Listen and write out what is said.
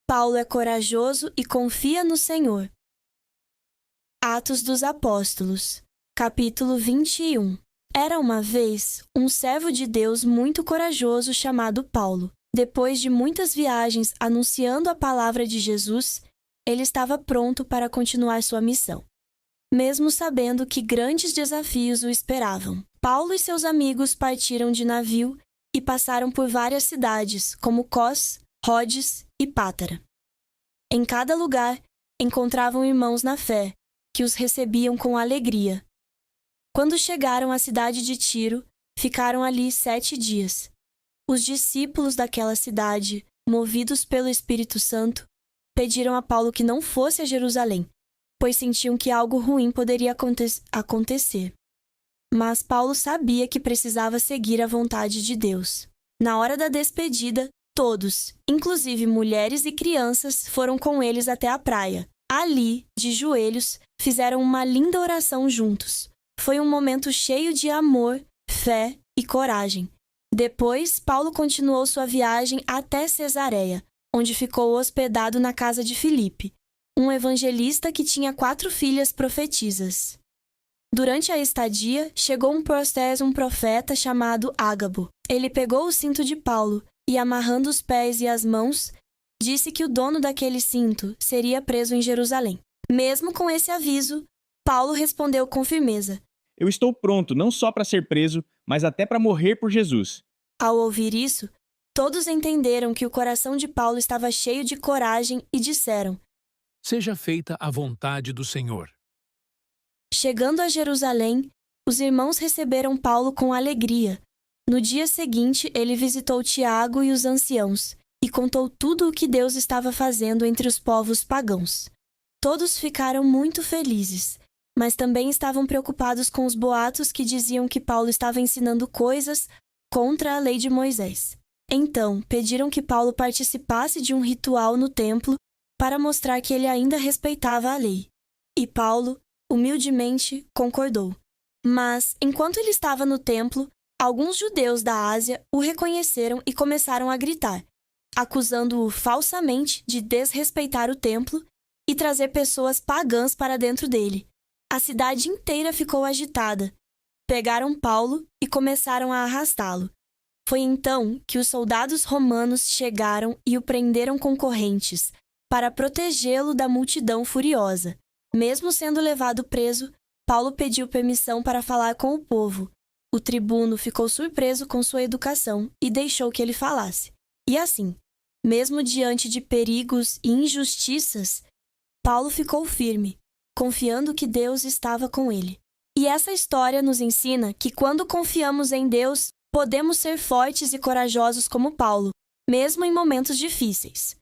Paulo é corajoso e confia no Senhor. Atos dos Apóstolos, capítulo 21. Era uma vez um servo de Deus muito corajoso chamado Paulo. Depois de muitas viagens anunciando a palavra de Jesus, ele estava pronto para continuar sua missão, mesmo sabendo que grandes desafios o esperavam. Paulo e seus amigos partiram de navio e passaram por várias cidades, como Cós, Rhodes e Pátara. Em cada lugar, encontravam irmãos na fé, que os recebiam com alegria. Quando chegaram à cidade de Tiro, ficaram ali 7 dias. Os discípulos daquela cidade, movidos pelo Espírito Santo, pediram a Paulo que não fosse a Jerusalém, pois sentiam que algo ruim poderia acontecer. Mas Paulo sabia que precisava seguir a vontade de Deus. Na hora da despedida, todos, inclusive mulheres e crianças, foram com eles até a praia. Ali, de joelhos, fizeram uma linda oração juntos. Foi um momento cheio de amor, fé e coragem. Depois, Paulo continuou sua viagem até Cesareia, onde ficou hospedado na casa de Filipe, um evangelista que tinha 4 filhas profetisas. Durante a estadia, chegou um profeta chamado Ágabo. Ele pegou o cinto de Paulo e, amarrando os pés e as mãos, disse que o dono daquele cinto seria preso em Jerusalém. Mesmo com esse aviso, Paulo respondeu com firmeza: Eu estou pronto não só para ser preso, mas até para morrer por Jesus. Ao ouvir isso, todos entenderam que o coração de Paulo estava cheio de coragem e disseram: Seja feita a vontade do Senhor. Chegando a Jerusalém, os irmãos receberam Paulo com alegria. No dia seguinte, ele visitou Tiago e os anciãos e contou tudo o que Deus estava fazendo entre os povos pagãos. Todos ficaram muito felizes, mas também estavam preocupados com os boatos que diziam que Paulo estava ensinando coisas contra a lei de Moisés. Então, pediram que Paulo participasse de um ritual no templo para mostrar que ele ainda respeitava a lei. E Paulo, humildemente, concordou. Mas, enquanto ele estava no templo, alguns judeus da Ásia o reconheceram e começaram a gritar, acusando-o falsamente de desrespeitar o templo e trazer pessoas pagãs para dentro dele. A cidade inteira ficou agitada. Pegaram Paulo e começaram a arrastá-lo. Foi então que os soldados romanos chegaram e o prenderam com correntes, para protegê-lo da multidão furiosa. Mesmo sendo levado preso, Paulo pediu permissão para falar com o povo. O tribuno ficou surpreso com sua educação e deixou que ele falasse. E assim, mesmo diante de perigos e injustiças, Paulo ficou firme, confiando que Deus estava com ele. E essa história nos ensina que quando confiamos em Deus, podemos ser fortes e corajosos como Paulo, mesmo em momentos difíceis.